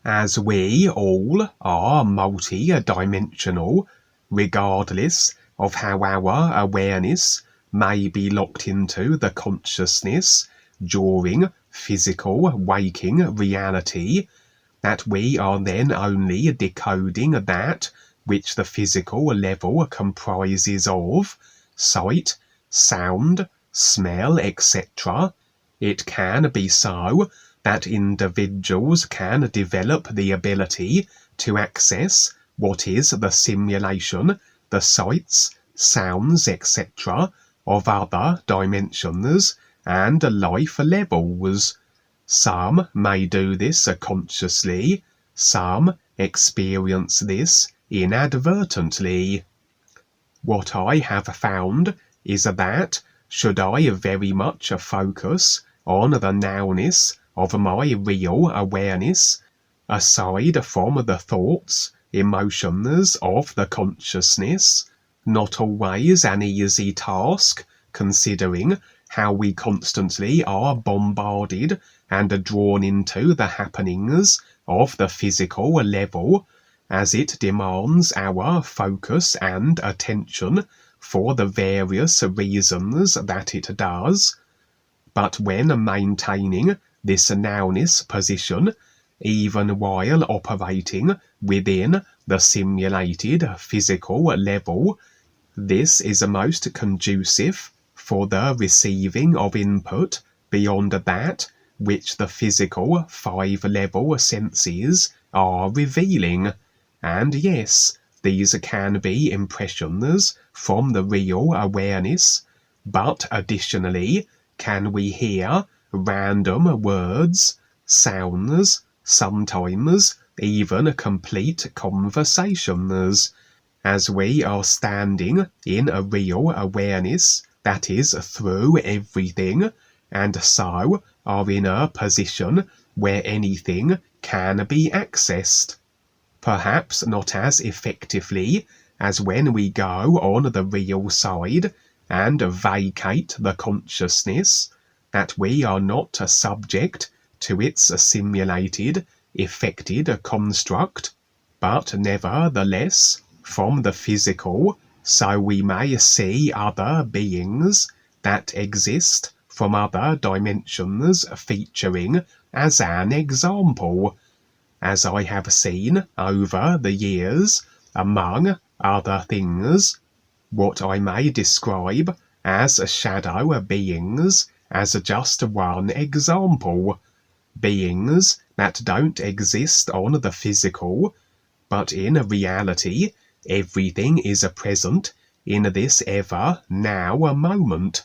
as we all are multi-dimensional, regardless of how our awareness may be locked into the consciousness during physical waking reality, that we are then only decoding that which the physical level comprises of sight, sound, smell, etc. It can be so that individuals can develop the ability to access what is the simulation, the sights, sounds, etc. of other dimensions and life levels. Some may do this consciously, some experience this inadvertently. What I have found is that, should I very much focus on the nowness of my real awareness, aside from the thoughts, emotions of the consciousness, not always an easy task, considering how we constantly are bombarded and drawn into the happenings of the physical level, as it demands our focus and attention for the various reasons that it does. But when maintaining this nowness position, even while operating within the simulated physical level, this is most conducive for the receiving of input beyond that which the physical 5-level senses are revealing. And yes, these can be impressions from the real awareness, but additionally, can we hear random words, sounds, sometimes even complete conversations, as we are standing in a real awareness that is through everything, and so are in a position where anything can be accessed. Perhaps not as effectively as when we go on the real side and vacate the consciousness, that we are not subject to its simulated, effected construct, but nevertheless from the physical, so we may see other beings that exist from other dimensions featuring as an example, as I have seen over the years, among other things, what I may describe as shadow beings as just one example, beings that don't exist on the physical, but in reality everything is present in this ever now moment,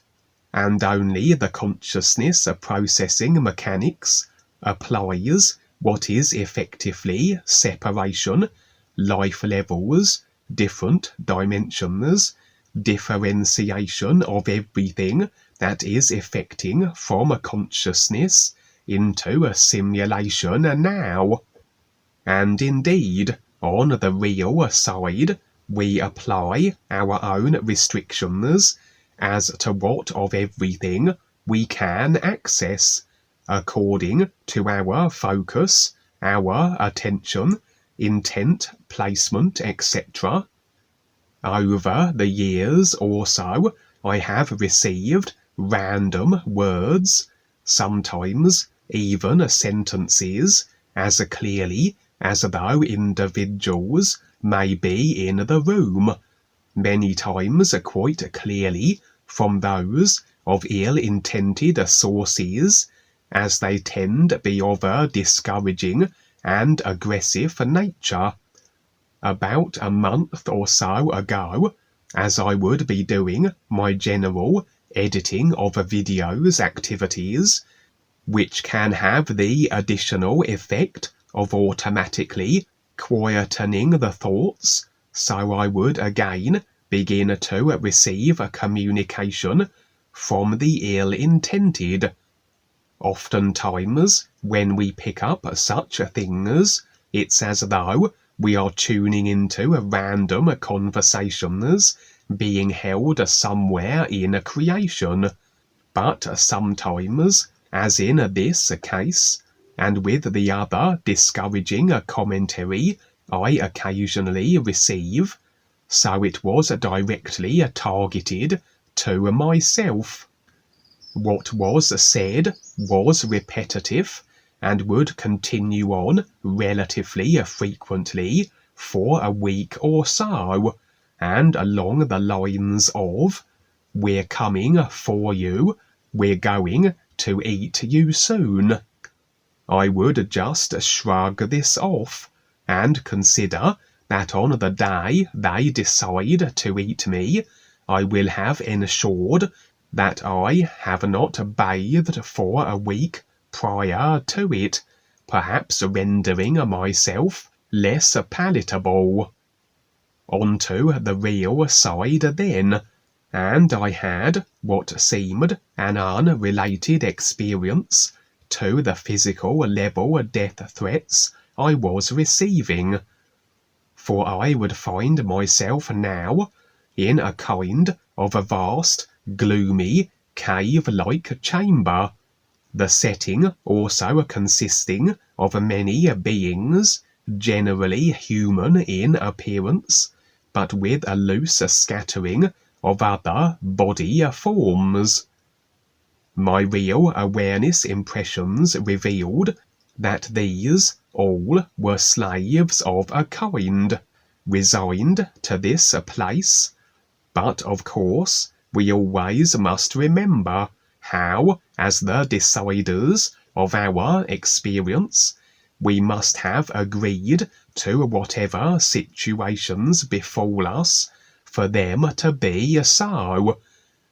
and only the consciousness processing mechanics applies what is effectively separation, life levels, different dimensions, differentiation of everything that is effecting from a consciousness into a simulation now. And indeed, on the real side, we apply our own restrictions as to what of everything we can access, according to our focus, our attention, intent, placement, etc. Over the years also, I have received random words, sometimes even sentences, as clearly as though individuals may be in the room, many times quite clearly from those of ill-intended sources, as they tend to be of a discouraging and aggressive nature. About a month or so ago, as I would be doing my general editing of videos activities, which can have the additional effect of automatically quietening the thoughts, so I would again begin to receive a communication from the ill-intended. Oftentimes, when we pick up such things, it's as though we are tuning into random conversations being held somewhere in creation. But sometimes, as in this case, and with the other discouraging commentary I occasionally receive, so it was directly targeted to myself. What was said was repetitive and would continue on relatively frequently for a week or so, and along the lines of, "We're coming for you, we're going to eat you soon." I would just shrug this off and consider that on the day they decide to eat me, I will have ensured that I have not bathed for a week prior to it, perhaps rendering myself less palatable. Onto the real side then, and I had what seemed an unrelated experience to the physical level death threats I was receiving. For I would find myself now in a kind of a vast, gloomy, cave-like chamber, the setting also consisting of many beings, generally human in appearance, but with a loose scattering of other body forms. My real awareness impressions revealed that these all were slaves of a kind, resigned to this place. But of course, we always must remember how, as the deciders of our experience, we must have agreed to whatever situations befall us for them to be so.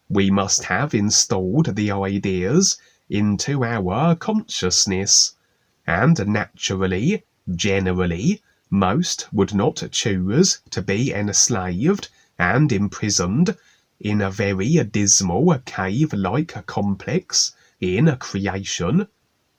We must have installed the ideas into our consciousness, and naturally, generally, most would not choose to be enslaved and imprisoned in a very dismal cave-like complex in creation,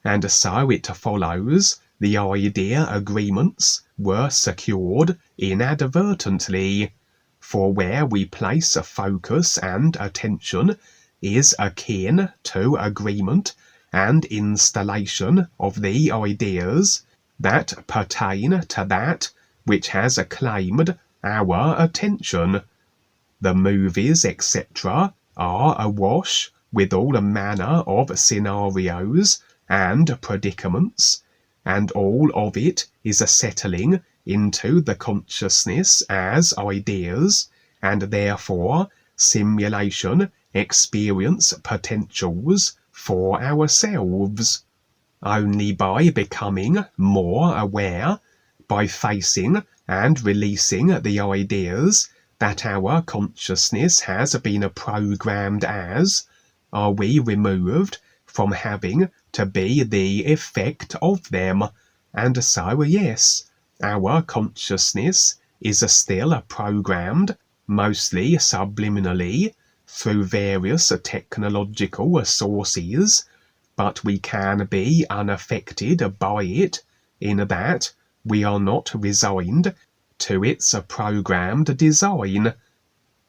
and so it follows the idea agreements were secured inadvertently, for where we place focus and attention is akin to agreement and installation of the ideas that pertain to that which has claimed our attention. The movies, etc., are awash with all manner of scenarios and predicaments, and all of it is settling into the consciousness as ideas, and therefore simulation experience potentials for ourselves. Only by becoming more aware, by facing and releasing the ideas that our consciousness has been programmed as, are we removed from having to be the effect of them, and so yes, our consciousness is still programmed, mostly subliminally, through various technological sources, but we can be unaffected by it in that we are not resigned to its programmed design.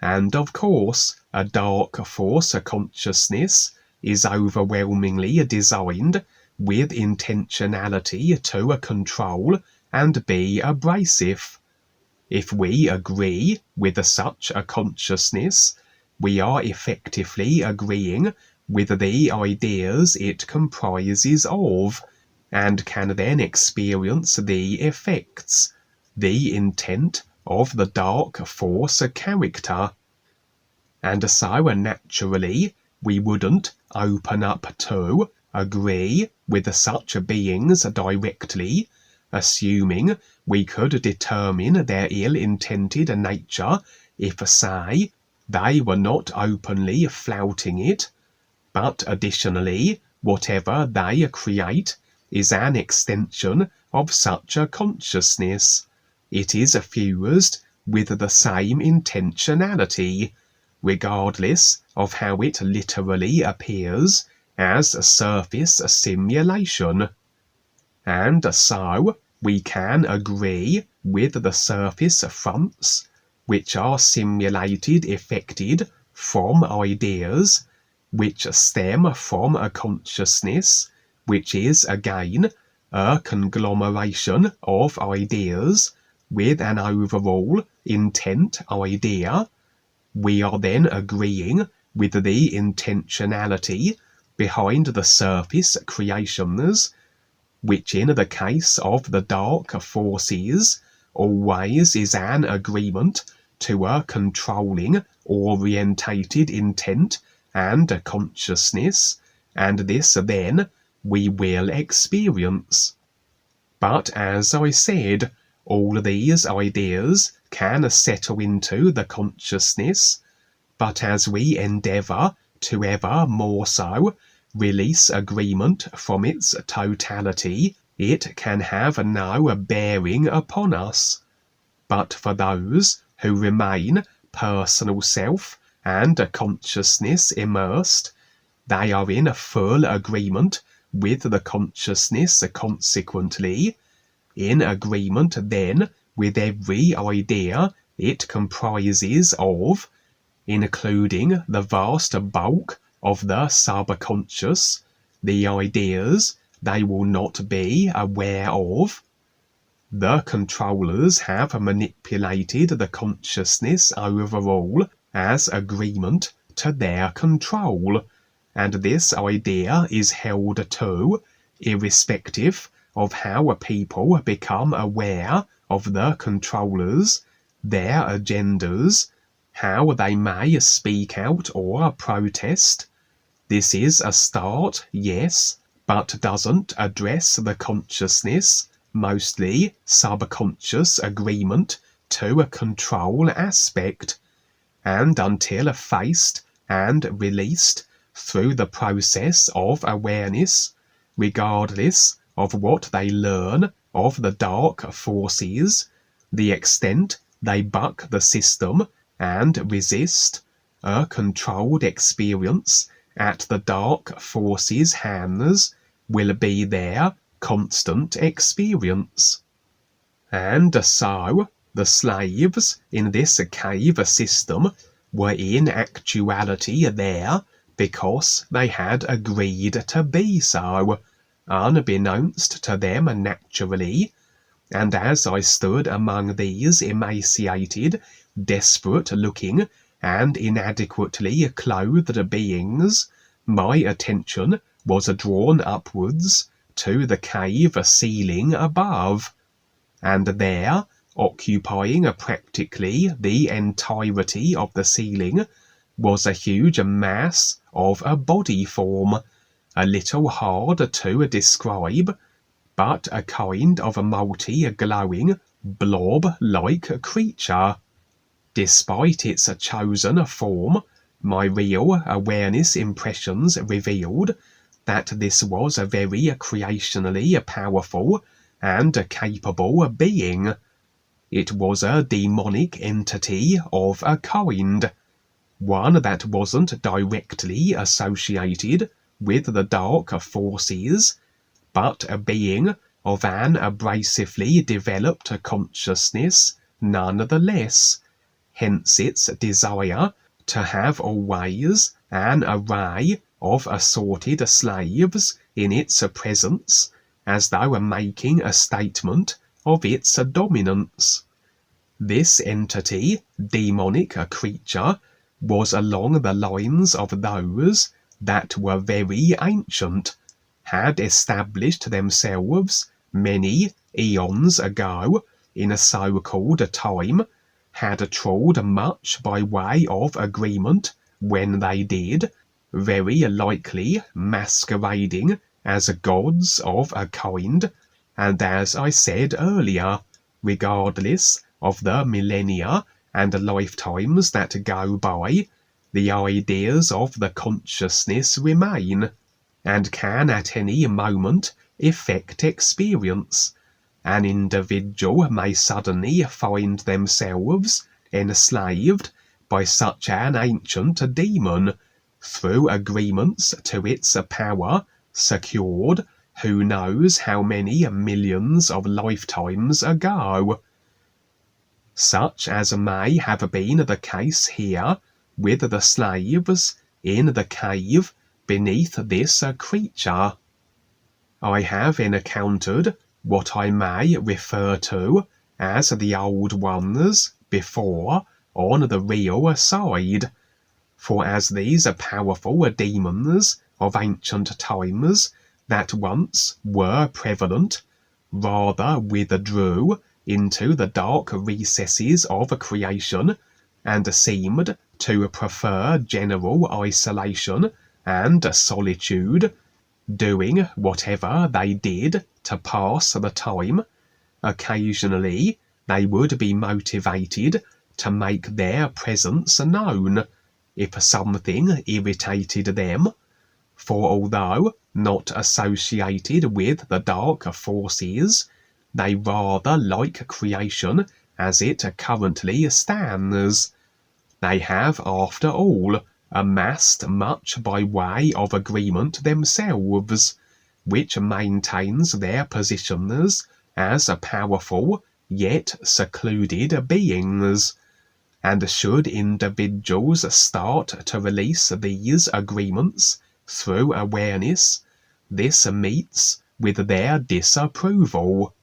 And of course, a dark force consciousness is overwhelmingly designed with intentionality to control and be abrasive. If we agree with such a consciousness, we are effectively agreeing with the ideas it comprises of, and can then experience the effects, the intent of the dark force character. And so naturally, we wouldn't open up to agree with such beings directly, assuming we could determine their ill-intended nature if, say, they were not openly flouting it. But additionally, whatever they create is an extension of such a consciousness. It is fused with the same intentionality, regardless of how it literally appears as a surface simulation. And so we can agree with the surface fronts, which are simulated effected from ideas, which stem from a consciousness, which is again a conglomeration of ideas with an overall intent idea, we are then agreeing with the intentionality behind the surface creations, which in the case of the dark forces always is an agreement to a controlling orientated intent and consciousness, and this then we will experience. But as I said, all these ideas can settle into the consciousness, but as we endeavour to ever more so release agreement from its totality, it can have no bearing upon us. But for those who remain personal self and consciousness immersed, they are in full agreement with the consciousness consequently, in agreement then with every idea it comprises of, including the vast bulk of the subconscious, the ideas they will not be aware of. The controllers have manipulated the consciousness overall as agreement to their control, and this idea is held to, irrespective of how people become aware of the controllers, their agendas, how they may speak out or protest. This is a start, yes, but doesn't address the consciousness, mostly subconscious agreement to a control aspect, and until faced and released through the process of awareness, regardless of what they learn of the dark forces, the extent they buck the system and resist, a controlled experience at the dark forces' hands will be their constant experience. And so the slaves in this cave system were in actuality there because they had agreed to be so, unbeknownst to them naturally, and as I stood among these emaciated, desperate-looking, and inadequately clothed beings, my attention was drawn upwards to the cave ceiling above, and there, occupying practically the entirety of the ceiling, was a huge mass of a body form, a little hard to describe, but a kind of a multi-glowing, blob-like creature. Despite its chosen form, my real awareness impressions revealed that this was a very creationally powerful and capable being. It was a demonic entity of a kind, one that wasn't directly associated with the dark forces, but a being of an abrasively developed consciousness nonetheless, hence its desire to have always an array of assorted slaves in its presence, as though making a statement of its dominance. This entity, demonic creature, was along the lines of those that were very ancient, had established themselves many eons ago in a so-called time, had trawled much by way of agreement when they did, very likely masquerading as gods of a kind, and as I said earlier, regardless of the millennia and lifetimes that go by, the ideas of the consciousness remain, and can at any moment effect experience. An individual may suddenly find themselves enslaved by such an ancient demon, through agreements to its power secured who knows how many millions of lifetimes ago. Such as may have been the case here with the slaves in the cave beneath this creature. I have encountered what I may refer to as the old ones before on the real side. For as these powerful demons of ancient times that once were prevalent rather withdrew into the dark recesses of creation, and seemed to prefer general isolation and solitude, doing whatever they did to pass the time, occasionally they would be motivated to make their presence known if something irritated them. For although not associated with the dark forces, they rather like creation as it currently stands. They have, after all, amassed much by way of agreement themselves, which maintains their positions as powerful yet secluded beings. And should individuals start to release these agreements through awareness, this meets with their disapproval.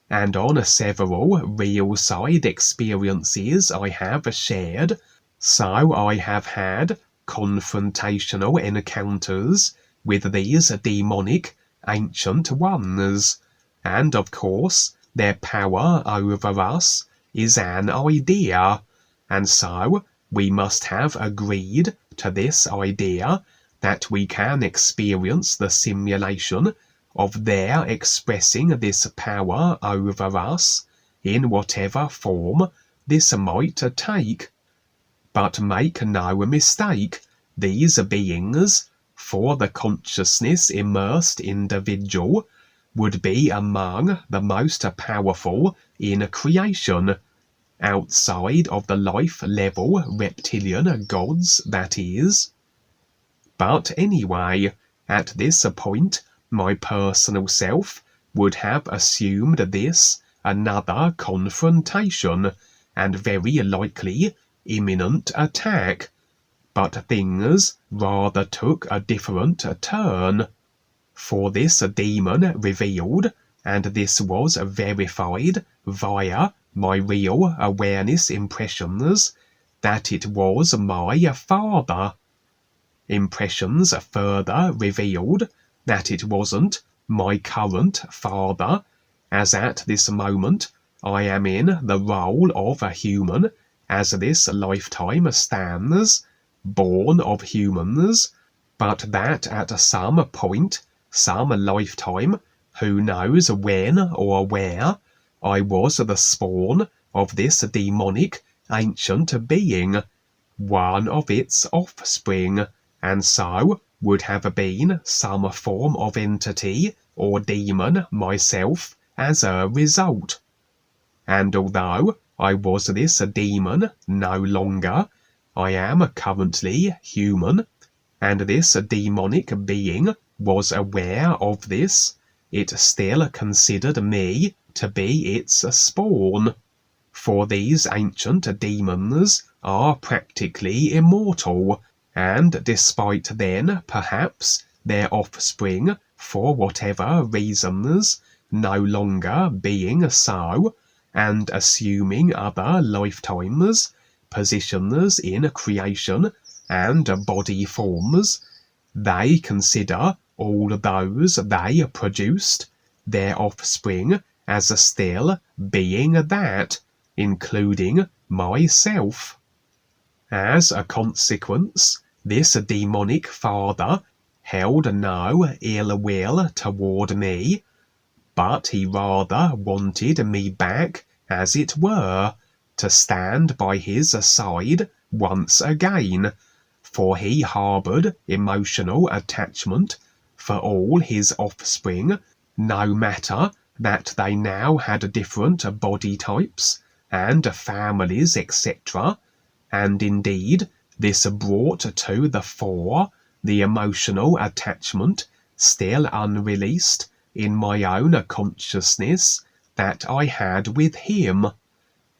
And on several real side experiences I have shared, so I have had confrontational encounters with these demonic ancient ones, and of course their power over us is an idea, and so we must have agreed to this idea that we can experience the simulation of their expressing this power over us in whatever form this might take. But make no mistake, these beings, for the consciousness immersed individual, would be among the most powerful in creation, outside of the life-level reptilian gods, that is. But anyway, at this point, my personal self would have assumed this another confrontation, and very likely imminent attack. But things rather took a different turn. For this demon revealed, and this was verified via my real awareness impressions, that it was my father. Impressions further revealed that it wasn't my current father, as at this moment I am in the role of a human, as this lifetime stands, born of humans, but that at some point, some lifetime, who knows when or where, I was the spawn of this demonic ancient being, one of its offspring, and so would have been some form of entity or demon myself as a result. And although I was this demon no longer, I am currently human, and this demonic being was aware of this, it still considered me to be its spawn. For these ancient demons are practically immortal, and despite then perhaps their offspring, for whatever reasons, no longer being so, and assuming other lifetimes, positions in creation, and body forms, they consider all those they produced, their offspring, as still being that, including myself. As a consequence, this demonic father held no ill will toward me, but he rather wanted me back, as it were, to stand by his side once again, for he harboured emotional attachment for all his offspring, no matter that they now had different body types and families, etc., and indeed this brought to the fore the emotional attachment still unreleased in my own consciousness that I had with him.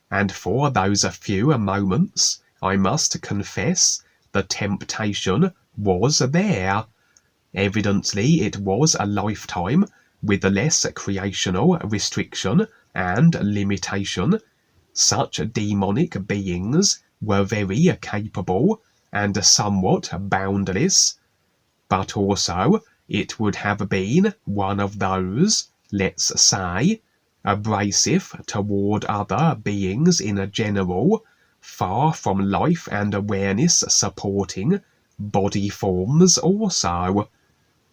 And for those few moments, I must confess, the temptation was there. Evidently it was a lifetime with less creational restriction and limitation. Such demonic beings were very capable and somewhat boundless, but also it would have been one of those, let's say, abrasive toward other beings in general, far from life and awareness supporting body forms also.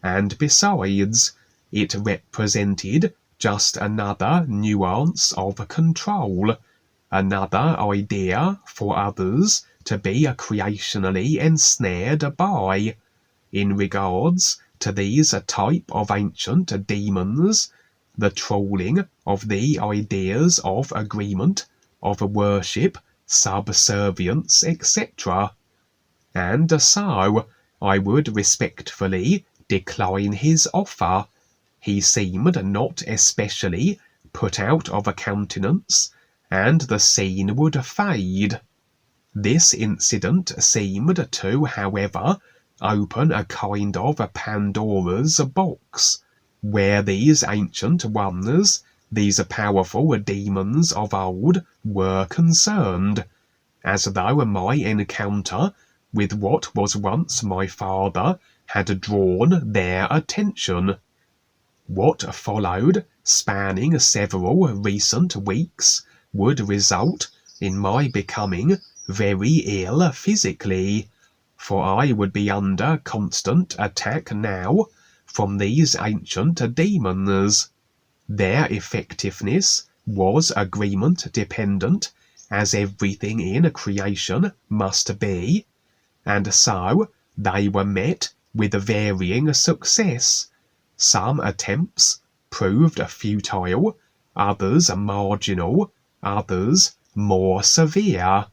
And besides, it represented just another nuance of control, another idea for others to be creationally ensnared by. In regards to these type of ancient demons, the trolling of the ideas of agreement, of worship, subservience, etc. And so I would respectfully decline his offer. He seemed not especially put out of countenance, and the scene would fade. This incident seemed to, however, open a kind of Pandora's box, where these ancient ones, these powerful demons of old, were concerned, as though my encounter with what was once my father had drawn their attention. What followed, spanning several recent weeks, would result in my becoming very ill physically, for I would be under constant attack now from these ancient demons. Their effectiveness was agreement dependent, as everything in creation must be, and so they were met with varying success. Some attempts proved futile, others marginal, others more severe.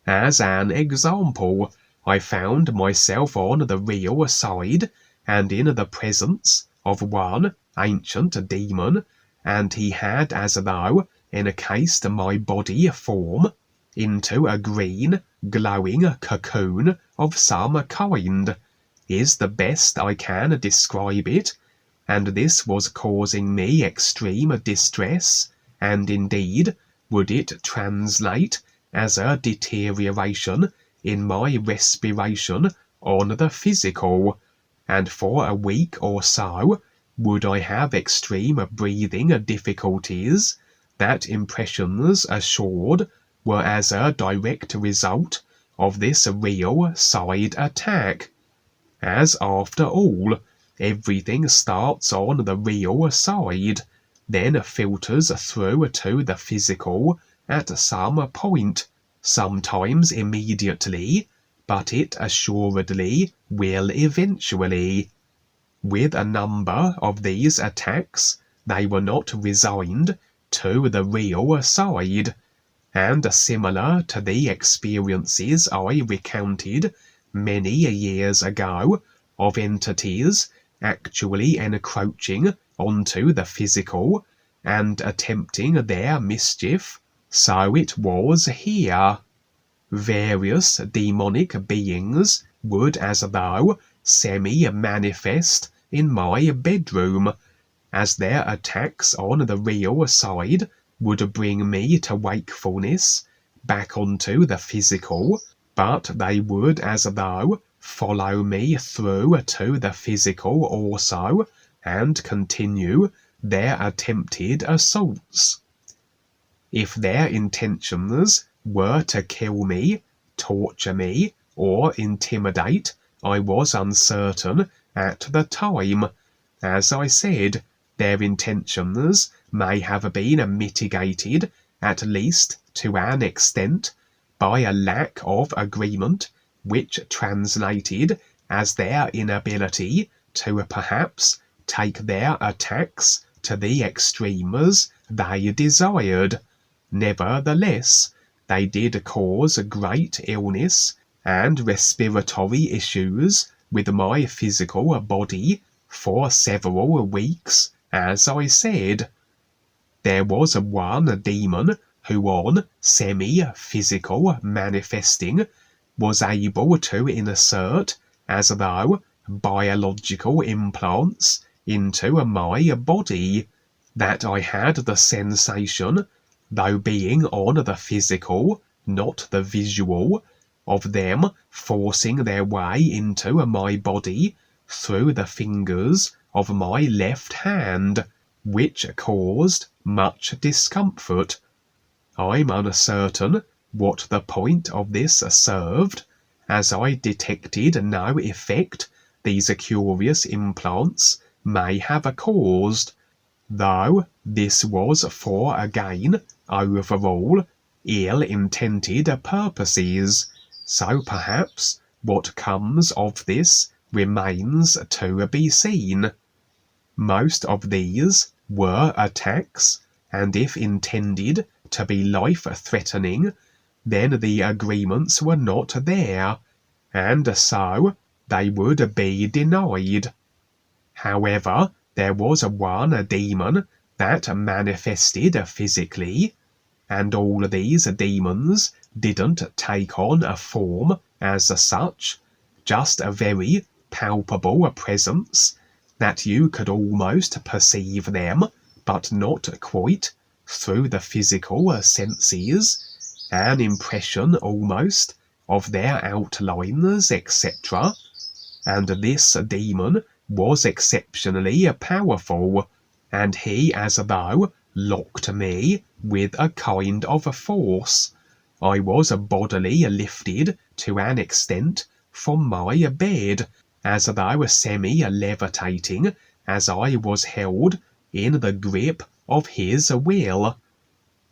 As an example, I found myself on the real side and in the presence of one ancient demon, and he had as though encased my body form into a green, glowing cocoon of some kind, is the best I can describe it, and this was causing me extreme distress, and indeed would it translate as a deterioration in my respiration on the physical, and for a week or so would I have extreme breathing difficulties, that impressions assured were as a direct result of this real side attack. As after all, everything starts on the real side, then filters through to the physical at some point, sometimes immediately, but it assuredly will eventually. With a number of these attacks, they were not resigned to the real side, and similar to the experiences I recounted many years ago of entities actually encroaching onto the physical and attempting their mischief, so it was here. Various demonic beings would as though semi-manifest in my bedroom, as their attacks on the real side would bring me to wakefulness, back onto the physical, but they would as though follow me through to the physical also, and continue their attempted assaults. If their intentions were to kill me, torture me, or intimidate, I was uncertain at the time. As I said, their intentions may have been mitigated, at least to an extent, by a lack of agreement, which translated as their inability to perhaps take their attacks to the extremes they desired. Nevertheless, they did cause great illness and respiratory issues with my physical body for several weeks, as I said. There was one demon who, on semi-physical manifesting, was able to insert as though biological implants into my body, that I had the sensation, though being on the physical, not the visual, of them forcing their way into my body through the fingers of my left hand, which caused much discomfort. I'm uncertain what the point of this served, as I detected no effect these curious implants may have caused, though this was for again overall ill-intended purposes, so perhaps what comes of this remains to be seen. Most of these were attacks, and if intended to be life-threatening, then the agreements were not there, and so they would be denied. However, there was one demon that manifested physically, and all these demons didn't take on a form as such, just a very palpable presence that you could almost perceive them, but not quite, through the physical senses, an impression almost of their outlines, etc. And this demon was exceptionally powerful, and he as though locked me with a kind of force. I was bodily lifted to an extent from my bed, as though semi-levitating, as I was held in the grip of his will.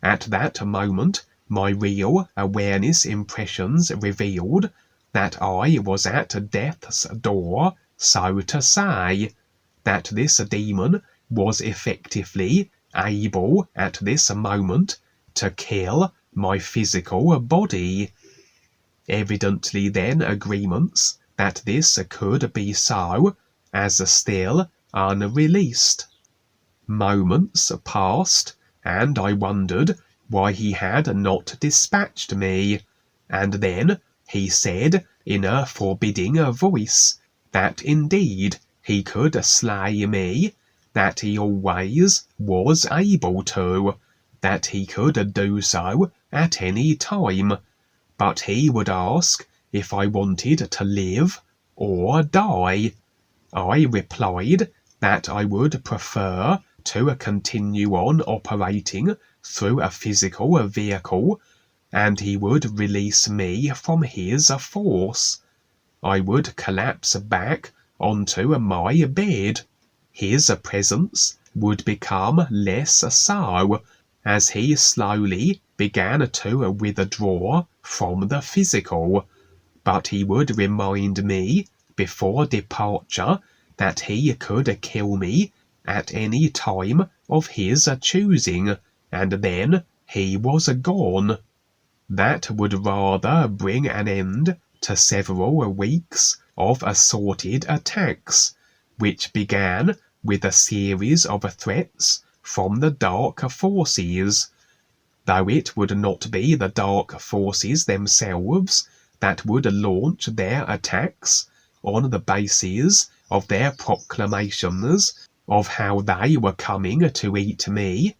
At that moment, my real awareness impressions revealed that I was at death's door, so to say, that this demon was effectively able at this moment to kill my physical body. Evidently then agreements that this could be so, as still unreleased. Moments passed, and I wondered why he had not dispatched me, and then he said in a forbidding voice that indeed he could slay me, that he always was able to, that he could do so at any time, but he would ask if I wanted to live or die. I replied that I would prefer to continue on operating through a physical vehicle, and he would release me from his force. I would collapse back onto my bed. His presence would become less so, as he slowly began to withdraw from the physical, but he would remind me before departure that he could kill me at any time of his choosing, and then he was gone. That would rather bring an end to several weeks of assorted attacks, which began with a series of threats from the dark forces, though it would not be the dark forces themselves that would launch their attacks on the basis of their proclamations of how they were coming to eat me.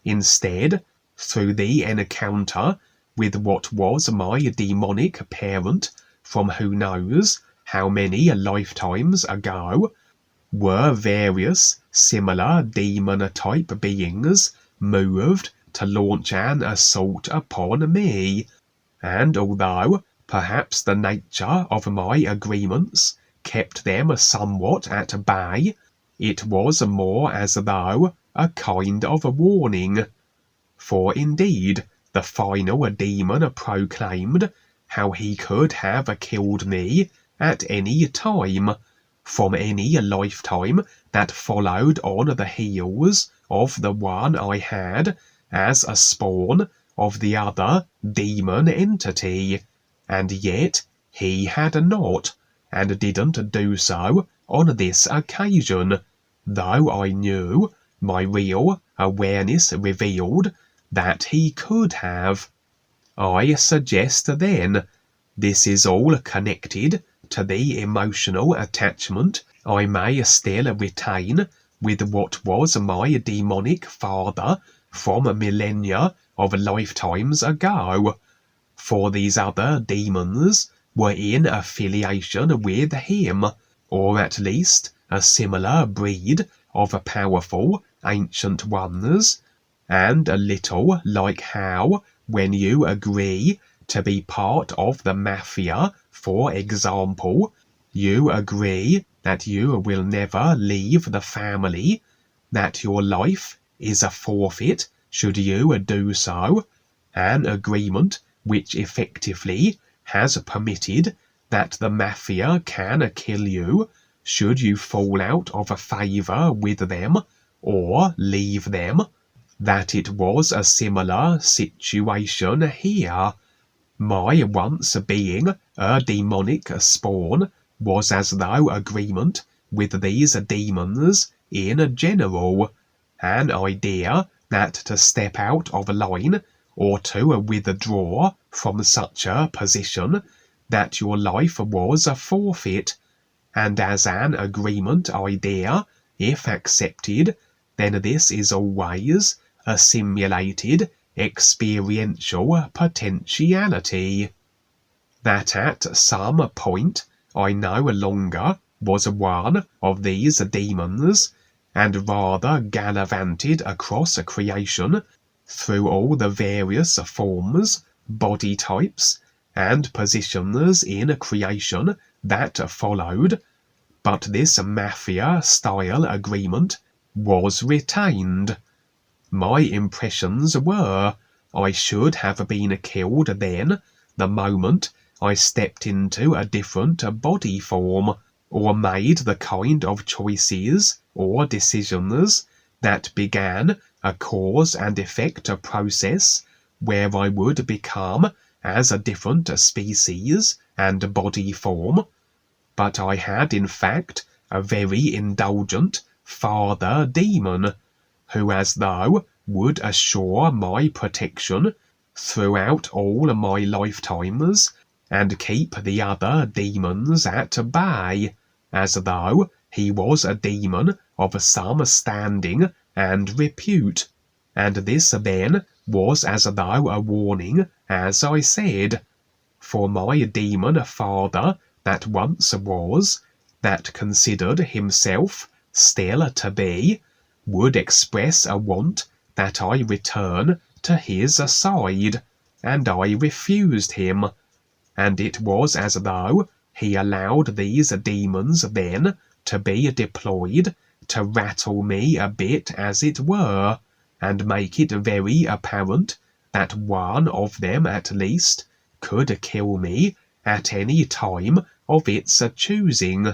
Instead, through the encounter with what was my demonic parent from who knows how many lifetimes ago, were various similar demon-type beings moved to launch an assault upon me, and although perhaps the nature of my agreements kept them somewhat at bay, it was more as though a kind of warning. For indeed, the final demon proclaimed how he could have killed me at any time, from any lifetime that followed on the heels of the one I had as a spawn of the other demon entity, and yet he had not, and didn't do so on this occasion, though I knew my real awareness revealed that he could have. I suggest then, this is all connected to the emotional attachment I may still retain with what was my demonic father from millennia of lifetimes ago. For these other demons were in affiliation with him, or at least a similar breed of powerful ancient ones, and a little like how, when you agree to be part of the mafia, for example, you agree that you will never leave the family, that your life is a forfeit should you do so, an agreement which effectively has permitted that the mafia can kill you should you fall out of favour with them or leave them, that it was a similar situation here. My once being a demonic spawn was as though agreement with these demons in general, an idea that to step out of line or to withdraw from such a position, that your life was a forfeit, and as an agreement idea, if accepted, then this is always a simulated experiential potentiality. That at some point I no longer was one of these demons, and rather gallivanted across creation through all the various forms, body types, and positions in creation that followed, but this mafia-style agreement was retained. My impressions were, I should have been killed then, the moment I stepped into a different body form, or made the kind of choices or decisions that began a cause and effect process where I would become as a different species and body form. But I had in fact a very indulgent father demon, who as though would assure my protection throughout all my lifetimes, and keep the other demons at bay, as though he was a demon of some standing and repute. And this then was as though a warning, as I said, for my demon father that once was, that considered himself still to be, would express a want that I return to his side, and I refused him, and it was as though he allowed these demons then to be deployed to rattle me a bit as it were, and make it very apparent that one of them at least could kill me at any time of its choosing.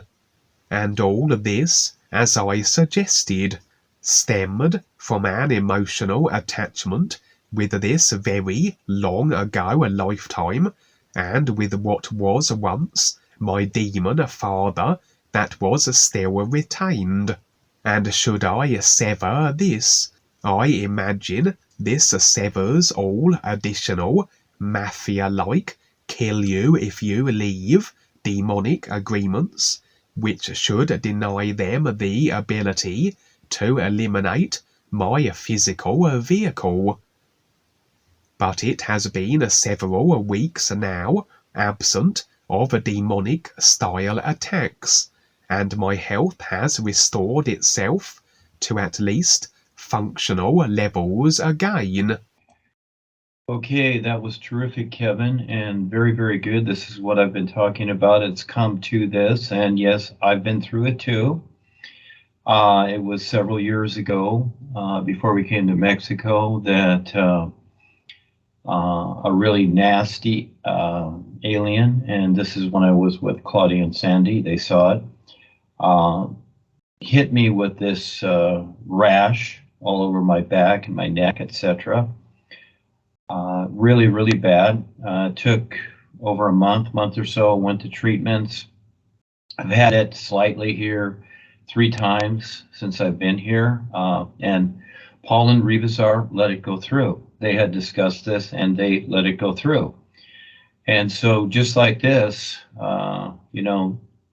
And all this, as I suggested, stemmed from an emotional attachment with this very long ago lifetime, and with what was once my demon father that was still retained. And should I sever this, I imagine this severs all additional mafia-like kill you if you leave demonic agreements, which should deny them the ability to eliminate my physical vehicle. But it has been several weeks now absent of demonic style attacks, and my health has restored itself to at least functional levels again. Okay, that was terrific, Kevin, and very, very good. This is what I've been talking about. It's come to this, and yes, I've been through it too. It was several years ago, before we came to Mexico, that a really nasty alien, and this is when I was with Claudia and Sandy, they saw it, hit me with this rash all over my back and my neck, etc. Really, really bad. Took over a month or so, went to treatments. I've had it slightly here 3 times since I've been here, and Paul and REBISAR let it go through. They had discussed this and they let it go through. And so just like this,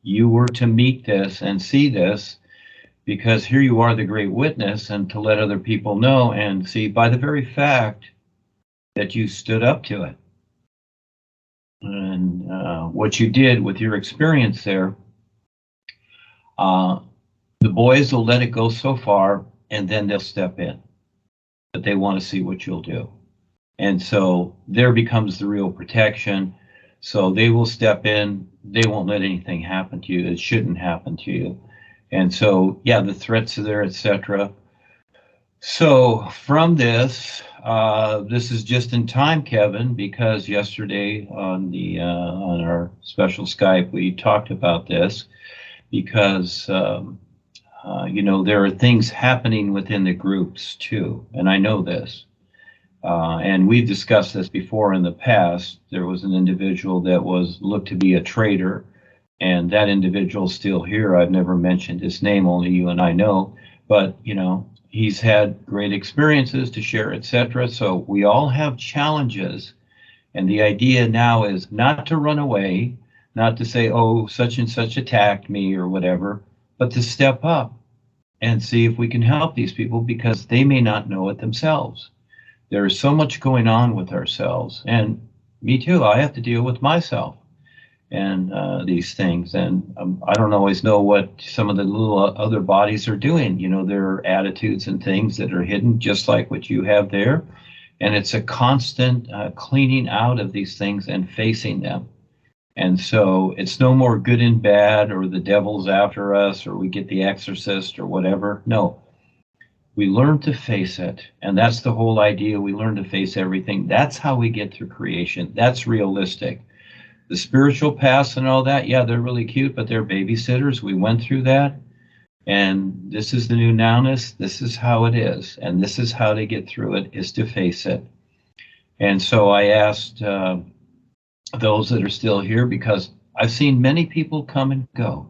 you were to meet this and see this, because here you are, the great witness, and to let other people know and see by the very fact that you stood up to it. And what you did with your experience there, the boys will let it go so far, and then they'll step in. But they want to see what you'll do. And so there becomes the real protection. So they will step in. They won't let anything happen to you. It shouldn't happen to you. And so, yeah, the threats are there, etc. So from this, this is just in time, Kevin, because yesterday on our special Skype, we talked about this, because there are things happening within the groups too, and I know this. And we've discussed this before in the past. There was an individual that was looked to be a traitor, and that individual is still here. I've never mentioned his name, only you and I know, but he's had great experiences to share, etc. So we all have challenges, and the idea now is not to run away, not to say, oh, such and such attacked me or whatever, but to step up and see if we can help these people, because they may not know it themselves. There is so much going on with ourselves, and me too. I have to deal with myself and these things, and I don't always know what some of the little other bodies are doing. There are attitudes and things that are hidden, just like what you have there, and it's a constant cleaning out of these things and facing them. And so it's no more good and bad, or the devil's after us, or we get the exorcist or whatever. No. We learn to face it, and that's the whole idea. We learn to face everything. That's how we get through creation. That's realistic. The spiritual paths and all that, yeah, they're really cute, but they're babysitters. We went through that, and this is the new nowness. This is how it is, and this is how to get through it, is to face it. And so I asked those that are still here, because I've seen many people come and go.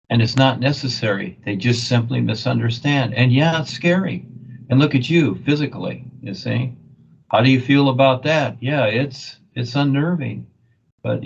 And it's not necessary. They just simply misunderstand. And yeah, it's scary. And look at you physically, you see. How do you feel about that? Yeah, it's unnerving. But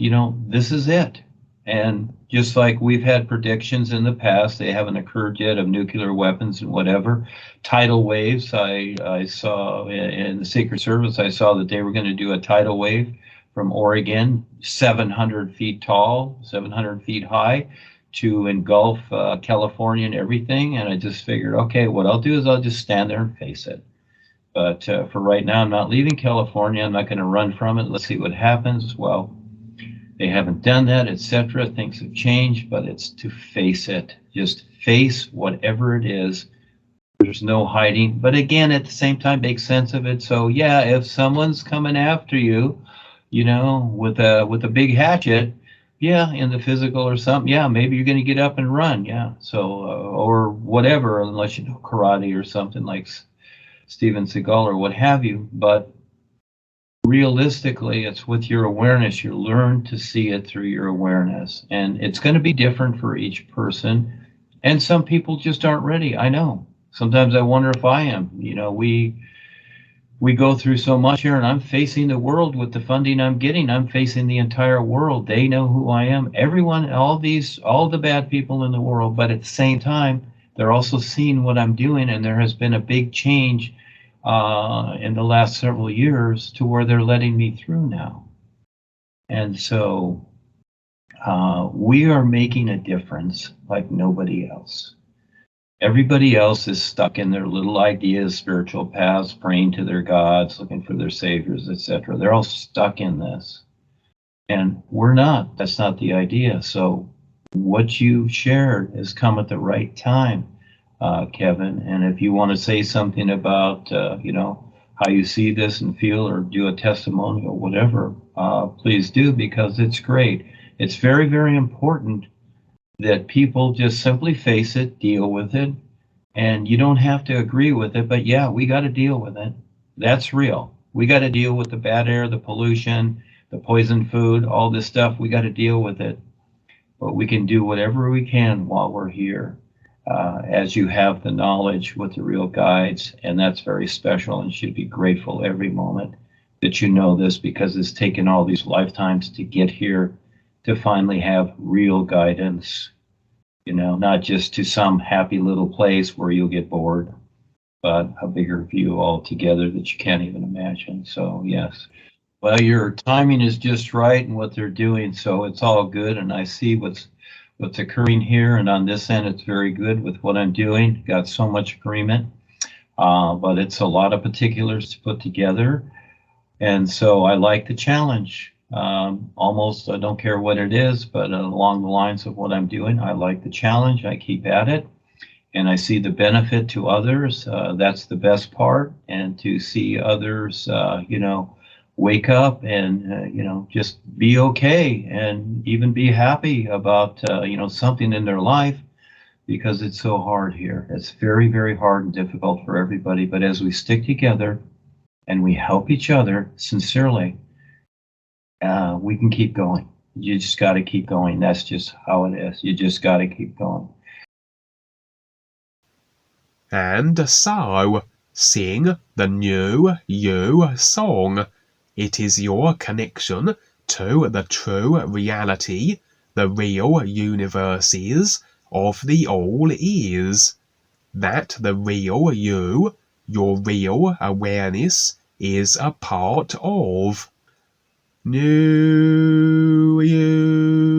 this is it. And just like we've had predictions in the past, they haven't occurred yet, of nuclear weapons and whatever. Tidal waves, I saw in the Secret Service, I saw that they were going to do a tidal wave from Oregon, 700 feet tall, 700 feet high, to engulf California and everything. And I just figured, okay, what I'll do is I'll just stand there and face it. But for right now, I'm not leaving California. I'm not going to run from it. Let's see what happens. Well, they haven't done that, etc. Things have changed, but it's to face it. Just face whatever it is. There's no hiding. But again, at the same time, make sense of it. So yeah, if someone's coming after you, with a big hatchet, yeah, in the physical or something, yeah, maybe you're going to get up and run, yeah. So, or whatever, unless you know karate or something like Steven Seagal or what have you. But realistically, it's with your awareness. You learn to see it through your awareness. And it's going to be different for each person. And some people just aren't ready. I know. Sometimes I wonder if I am. We go through so much here, and I'm facing the world with the funding I'm getting. I'm facing the entire world. They know who I am. Everyone, all the bad people in the world, but at the same time, they're also seeing what I'm doing, and there has been a big change in the last several years to where they're letting me through now. And so we are making a difference like nobody else. Everybody else is stuck in their little ideas, spiritual paths, praying to their gods, looking for their saviors, etc. They're all stuck in this. And we're not. That's not the idea. So what you shared has come at the right time, Kevin. And if you want to say something about, how you see this and feel, or do a testimonial, whatever, please do, because it's great. It's very, very important that people just simply face it, deal with it, and you don't have to agree with it, but yeah, we got to deal with it. That's real. We got to deal with the bad air, the pollution, the poison food, all this stuff. We got to deal with it, but we can do whatever we can while we're here, as you have the knowledge with the real guides, and that's very special and should be grateful every moment. that you know this, because it's taken all these lifetimes to get here, to finally have real guidance, not just to some happy little place where you'll get bored, but a bigger view altogether that you can't even imagine. So, yes. Well, your timing is just right and what they're doing, so it's all good. And I see what's occurring here, and on this end, it's very good with what I'm doing. Got so much agreement, but it's a lot of particulars to put together. And so I like the challenge. Almost, I don't care what it is, but along the lines of what I'm doing, I like the challenge. I keep at it, and I see the benefit to others. That's the best part. And to see others, wake up and, just be okay and even be happy about, something in their life, because it's so hard here. It's very, very hard and difficult for everybody. But as we stick together and we help each other sincerely, we can keep going. You just got to keep going. That's just how it is. You just got to keep going. And so, sing the new you song. It is your connection to the true reality, the real universes of the all is. That the real you, your real awareness, is a part of. New you.